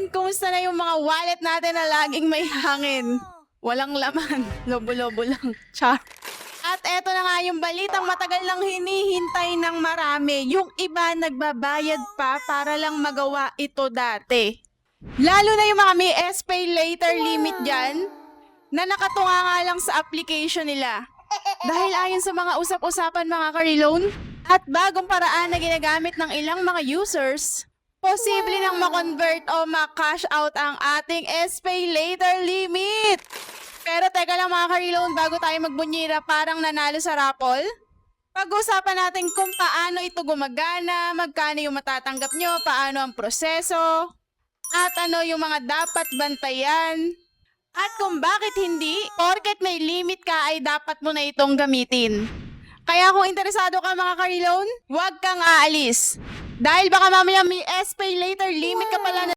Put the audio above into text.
kumusta na yung mga wallet natin na laging may hangin? Walang laman, lobo-lobo lang. Char. At eto na nga yung balitang matagal lang hinihintay ng marami. Yung iba nagbabayad pa para lang magawa ito dati. Lalo na yung mga may pay later limit dyan na nakatunga nga lang sa application nila. Dahil ayon sa mga usap-usapan mga ka-reloan at bagong paraan na ginagamit ng ilang mga users, posible nang ma-convert o ma-cash out ang ating pay later limit. Pero teka lang mga ka-reloan, bago tayo magbunyira parang nanalo sa raffle, pag-usapan natin kung paano ito gumagana, magkano yung matatanggap nyo, paano ang proseso, at ano yung mga dapat bantayan, at kung bakit hindi, porket may limit ka ay dapat mo na itong gamitin. Kaya kung interesado ka mga ka-reloan, huwag kang aalis. Dahil baka mamaya may pay later limit ka pala na